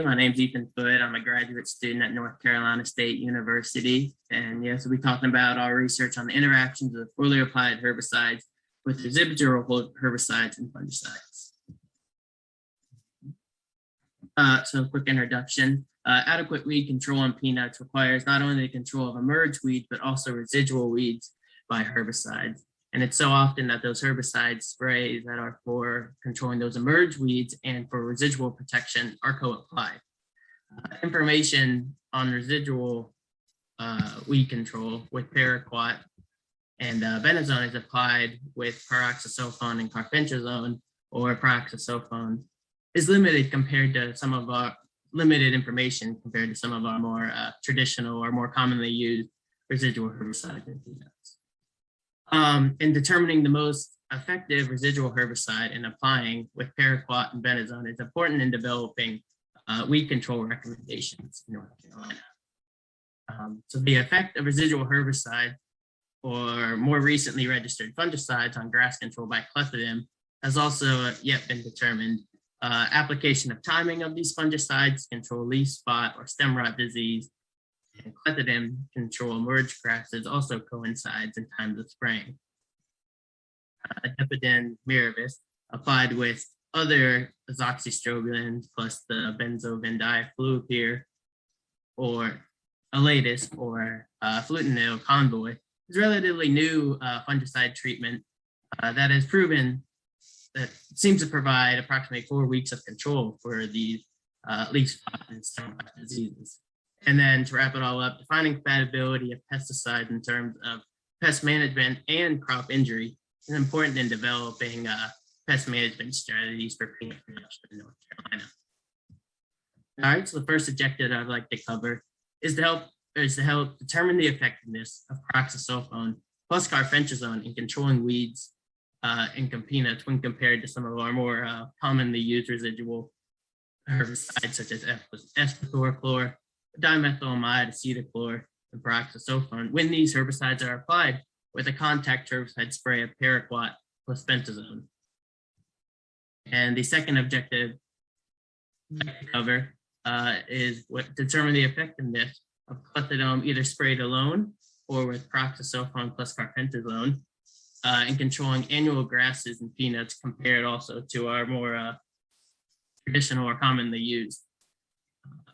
My name's Ethan Foote. I'm a graduate student at North Carolina State University. And yes, we'll be talking about our research on the interactions of foliar applied herbicides with residual herbicides and fungicides. So a quick introduction. Adequate weed control on peanuts requires not only the control of emerged weeds, but also residual weeds by herbicides. And it's so often that those herbicide sprays that are for controlling those emerged weeds and for residual protection are co-applied. Information on residual weed control with paraquat and bentazone is applied with pyroxasulfone and carfentrazone or pyroxasulfone is limited compared to some of our limited information compared to some of our more traditional or more commonly used residual herbicides in peanuts. In determining the most effective residual herbicide and applying with paraquat and bentazone is important in developing weed control recommendations in North Carolina. So the effect of residual herbicide or more recently registered fungicides on grass control by clethodim has also yet been determined. Application of timing of these fungicides control leaf spot or stem rot disease, and clethodim control emerged grasses also coincides in times of spraying. Adepidin miravis applied with other azoxystrobins plus the benzodiazepine or elatus or flutenil convoy is a relatively new fungicide treatment that has proven that seems to provide approximately 4 weeks of control for these leaf spot and stem rot diseases. And then to wrap it all up, defining compatibility of pesticides in terms of pest management and crop injury is important in developing pest management strategies for peanut production in North Carolina. All right, so the first objective I'd like to cover is to help determine the effectiveness of pyroxasulfone plus carfentrazone in controlling weeds in peanuts when compared to some of our more commonly used residual herbicides such as S-metolachlor, dimethenamid-P, acetochlor, and pyroxasulfone when these herbicides are applied with a contact herbicide spray of paraquat plus bentazone. And the second objective I'd like to cover is determine the effectiveness of clethodim either sprayed alone or with pyroxasulfone plus carfentrazone in controlling annual grasses and peanuts compared also to our more traditional or commonly used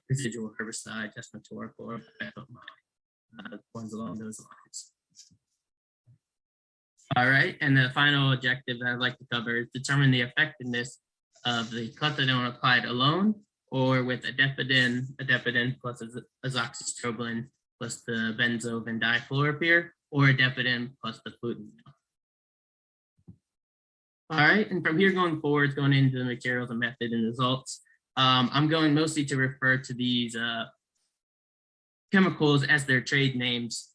residual herbicide, S-metolachlor, ones along those lines. All right, and the final objective that I'd like to cover is determine the effectiveness of the clethodim applied alone or with adepidin plus azoxystrobin plus the benzodiazepine or adepidin plus the flutenil. All right, and from here going forward, going into the materials and method and results, I'm going mostly to refer to these chemicals as their trade names.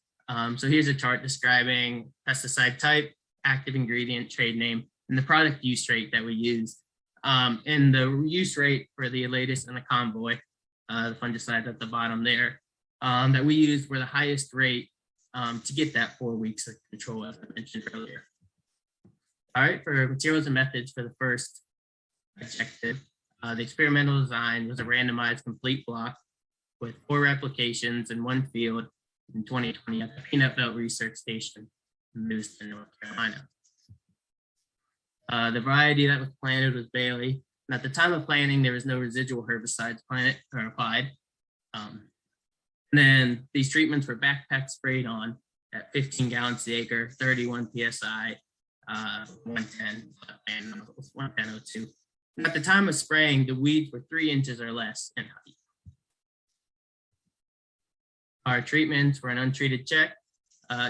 So here's a chart describing pesticide type, active ingredient, trade name, and the product use rate that we use. And the use rate for the elatus and the convoy, the fungicides at the bottom there, that we used were the highest rate to get that 4 weeks of control, as I mentioned earlier. All right, for materials and methods for the first objective, the experimental design was a randomized complete block with 4 replications in 1 field in 2020 at the Peanut Belt Research Station in Lewiston, North Carolina. The variety that was planted was Bailey, and at the time of planting, there was no residual herbicides planted or applied. And then these treatments were backpack sprayed on at 15 gallons the acre, 31 psi, 110 and 110.02. And at the time of spraying, the weeds were 3 inches or less in height. Our treatments were an untreated check,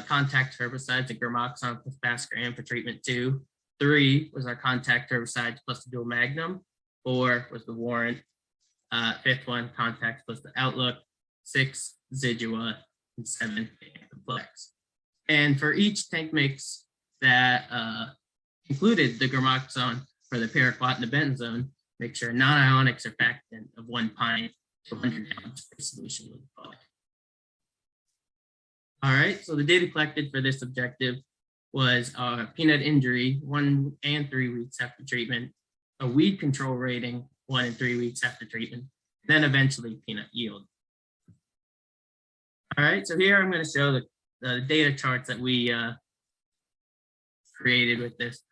contact herbicides and Gramoxone plus Basagran for treatment 2. 3 was our contact herbicides plus the Dual Magnum. 4 was the Warrant. 5th one, contact plus the Outlook. 6, Zidua, and 7, Anthem Flex. And for each tank mix that included the Gramoxone for the paraquat and the bentazone, make sure a non-ionic surfactant of 1 pint to 100 gallons per solution was applied. All right, so the data collected for this objective was peanut injury 1 and 3 weeks after treatment, a weed control rating 1 and 3 weeks after treatment, then eventually peanut yield. All right, so here I'm going to show the data charts that we created with this.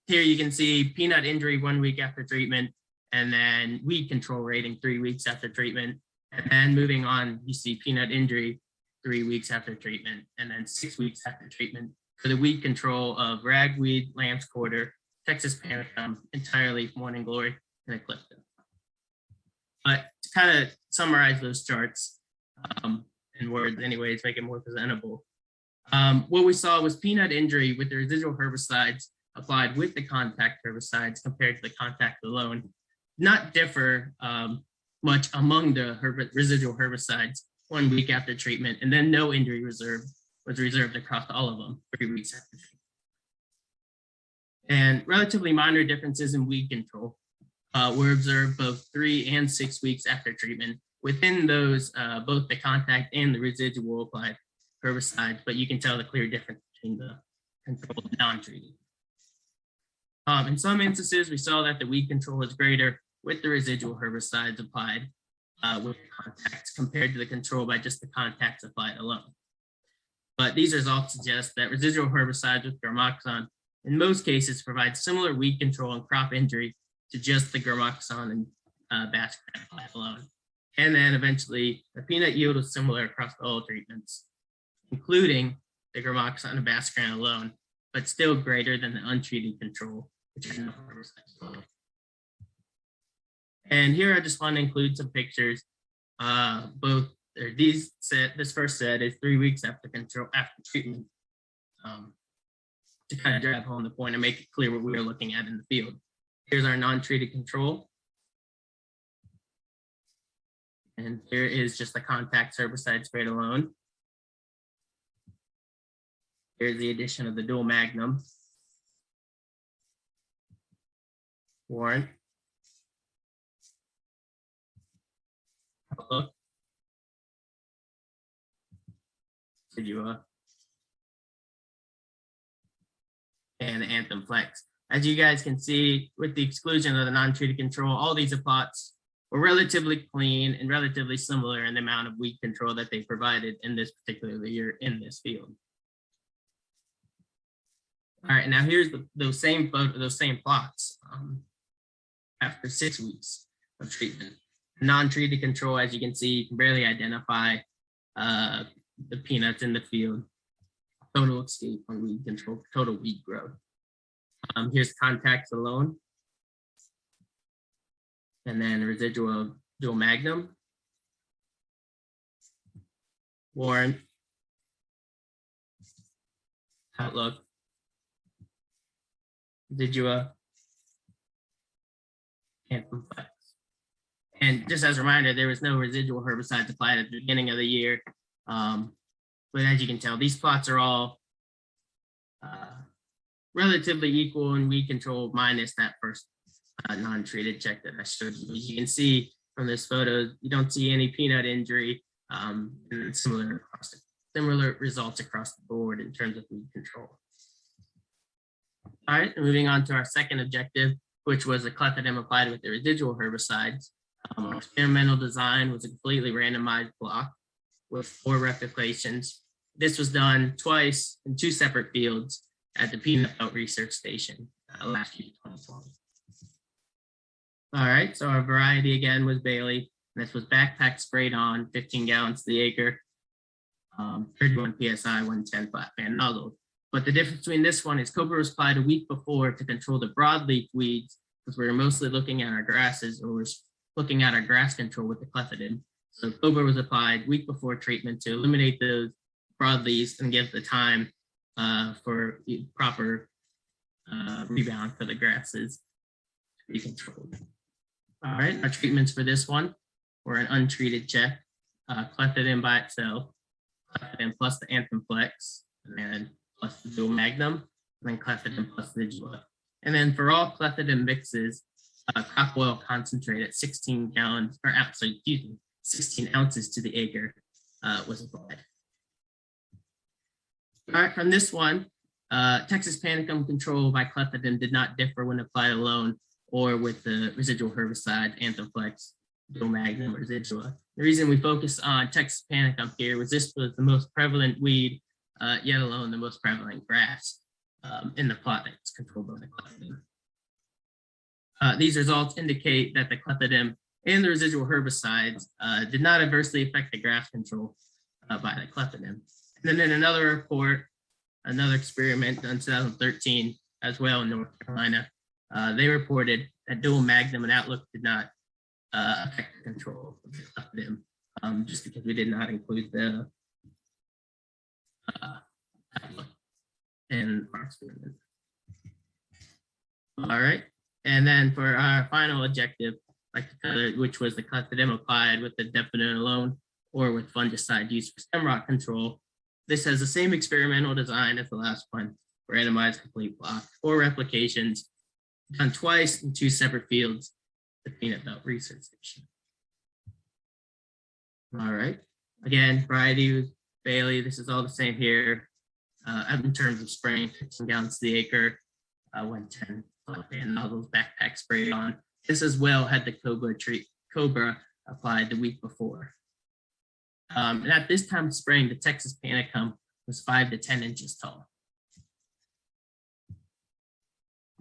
Here you can see peanut injury 1 week after treatment, and then weed control rating 3 weeks after treatment. And then moving on, you see peanut injury 3 weeks after treatment, and then 6 weeks after treatment for the weed control of ragweed, lamb's quarter, Texas panicum, entirely morning glory, and eclipta. But to kind of summarize those charts in words anyways, make it more presentable. What we saw was peanut injury with the residual herbicides applied with the contact herbicides compared to the contact alone not differ much among the residual herbicides 1 week after treatment, and then no injury reserve was reserved across all of them 3 weeks after treatment. And relatively minor differences in weed control were observed both 3 and 6 weeks after treatment. Within those, both the contact and the residual applied herbicides, but you can tell the clear difference between the controlled and non-treated. In some instances, we saw that the weed control was greater with the residual herbicides applied with contacts compared to the control by just the contacts applied alone. But these results suggest that residual herbicides with Gramoxone in most cases provide similar weed control and crop injury to just the Gramoxone and Basagran applied alone. And then eventually the peanut yield was similar across all treatments, including the Gramoxone and Basagran alone, but still greater than the untreated control, which had no herbicides alone. And here I just want to include some pictures. This first set is 3 weeks after treatment, to kind of drive home the point and make it clear what we are looking at in the field. Here's our non-treated control. And here is just the contact herbicide sprayed alone. Here's the addition of the Dual Magnum, Warrant, Zidua, and the Anthem Flex. As you guys can see, with the exclusion of the non-treated control, all these plots were relatively clean and relatively similar in the amount of weed control that they provided in this particular year in this field. All right, now here's those same plots after 6 weeks of treatment. Non-treated control, as you can see, you can barely identify the peanuts in the field. Total escape on weed control, total weed growth. Here's contacts alone. And then residual Dual Magnum, Warrant, Outlook, Zidua, Anthem Flex. And just as a reminder, there was no residual herbicides applied at the beginning of the year. But as you can tell, these plots are all relatively equal in weed control minus that first non-treated check that I showed you. As you can see from this photo, you don't see any peanut injury, and similar results across the board in terms of weed control. All right, moving on to our second objective, which was the clethodim applied with the residual herbicides. Our experimental design was a completely randomized block with 4 replications. This was done twice in 2 separate fields at the Peanut Belt Research Station last year, 2020. All right, so our variety again was Bailey. This was backpack sprayed on 15 gallons to the acre, 31 PSI, 110 flat fan nozzle. But the difference between this one is Cobra was applied a week before to control the broadleaf weeds, because we were mostly looking at our grasses, or we're looking at our grass control with the clethodim. So Cobra was applied week before treatment to eliminate those broadleaves and give the time for proper rebound for the grasses to be controlled. All right, our treatments for this one were an untreated check, clethodim by itself, clethodim plus the Anthem Flex, and plus the Dual Magnum, and then clethodim plus the Zidua. And then for all clethodim mixes, crop oil concentrate at 16 gallons, or 16 ounces to the acre was applied. All right, from this one, Texas panicum control by clethodim did not differ when applied alone or with the residual herbicide Anthem Flex Dual Magnum or Zidua. The reason we focus on Texas panicum here was this was the most prevalent weed, yet alone the most prevalent grass in the plot that's controlled by the clethodim. These results indicate that the clethodim and the residual herbicides did not adversely affect the grass control by the clethodim. And then in another report, another experiment done in 2013 as well in North Carolina, they reported that Dual Magnum and Outlook did not affect the control of the clethodim, just because we did not include the Outlook in our experiment. All right, and then for our final objective, like the color, which was the clethodim applied with the diphenone alone or with fungicide used for stem rot control. This has the same experimental design as the last one, randomized complete block, 4 replications, done twice in 2 separate fields, the Peanut Belt Research Station. All right, again, variety, Bailey, this is all the same here. In terms of spraying 15 gallons to the acre, 110, and all those backpack sprayed on. This as well had the Cobra applied the week before. And at this time of spraying, the Texas panicum was 5 to 10 inches tall.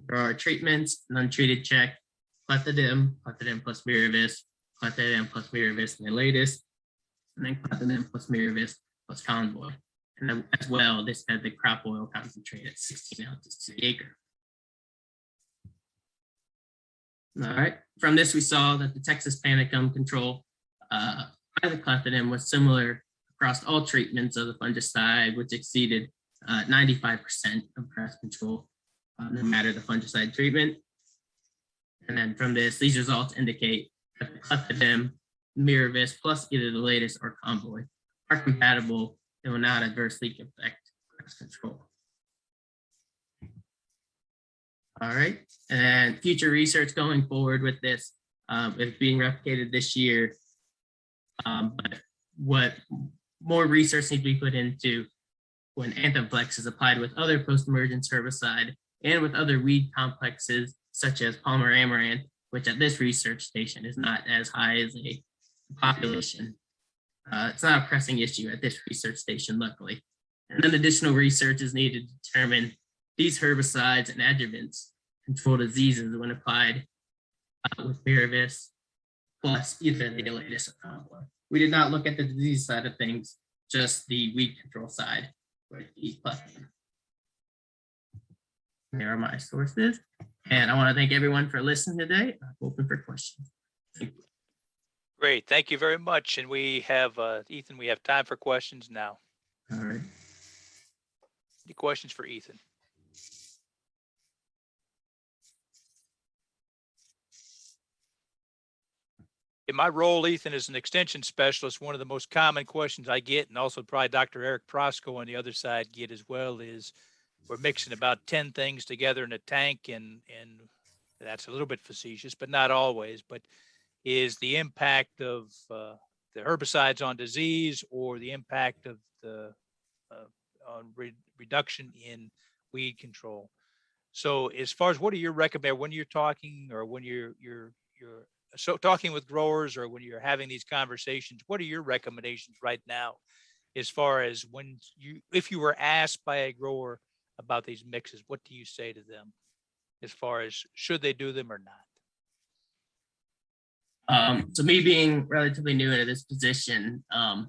For our treatments, an untreated check, clethodim plus Miravis, clethodim plus Miravis and the latest, and then clethodim plus Miravis plus convoy. And then as well, this had the crop oil concentrate at 16 ounces to the acre. All right, from this we saw that the Texas panicum control by the clethodim was similar across all treatments of the fungicide, which exceeded 95% of grass control, no matter the fungicide treatment. And then from this, these results indicate that the clethodim, Miravis, plus either the latest or convoy are compatible and will not adversely affect grass control. All right, and future research going forward with this is being replicated this year. But what more research needs to be put into when Anthem Flex is applied with other post-emergence herbicide and with other weed complexes such as Palmer amaranth, which at this research station is not as high as a population. It's not a pressing issue at this research station, luckily. And then additional research is needed to determine these herbicides and adjuvants control diseases when applied with Miravis plus either the latest or convoy. We did not look at the disease side of things, just the weed control side with the clethodim. There are my sources. And I want to thank everyone for listening today. I'm open for questions. Thank you. Great, thank you very much. And we have, Ethan, we have time for questions now. All right. Any questions for Ethan? In my role, Ethan, as an extension specialist, one of the most common questions I get, and also probably Dr. Eric Prosco on the other side get as well, is we're mixing about 10 things together in a tank, and that's a little bit facetious, but not always, but is the impact of the herbicides on disease or the impact of the reduction in weed control. So as far as what do you recommend when you're talking or when you're so talking with growers or when you're having these conversations, what are your recommendations right now as far as when if you were asked by a grower about these mixes, what do you say to them as far as should they do them or not? So me being relatively new into this position, I'm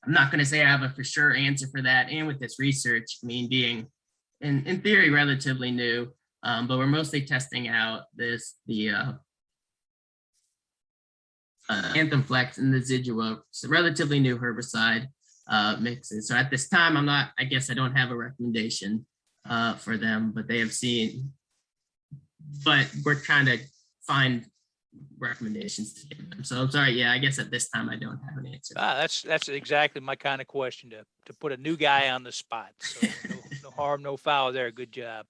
not going to say I have a for sure answer for that. And with this research, I mean, being in theory relatively new, but we're mostly testing out the Anthem Flex and the Zidua, so relatively new herbicide mixes. So at this time, I guess I don't have a recommendation for them, but they have seen, but we're trying to find recommendations to give them. So I'm sorry, yeah, I guess at this time I don't have an answer. That's exactly my kind of question to put a new guy on the spot. So no harm, no foul there. Good job.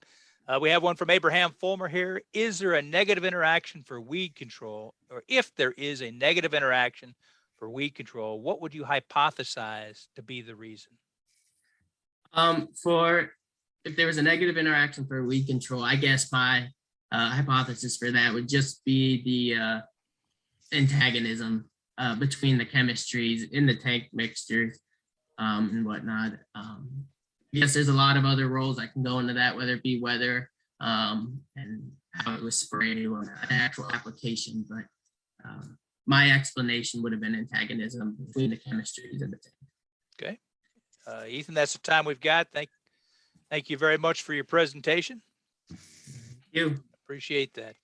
We have one from Abraham Fulmer here. Is there a negative interaction for weed control? Or if there is a negative interaction for weed control, what would you hypothesize to be the reason? If there was a negative interaction for weed control, I guess my hypothesis for that would just be antagonism between the chemistries in the tank mixtures and whatnot. Yes, there's a lot of other roles that can go into that, whether it be weather and how it was sprayed or an actual application. But my explanation would have been antagonism between the chemistries and the tank. Okay. Ethan, that's the time we've got. Thank you very much for your presentation. You. Appreciate that.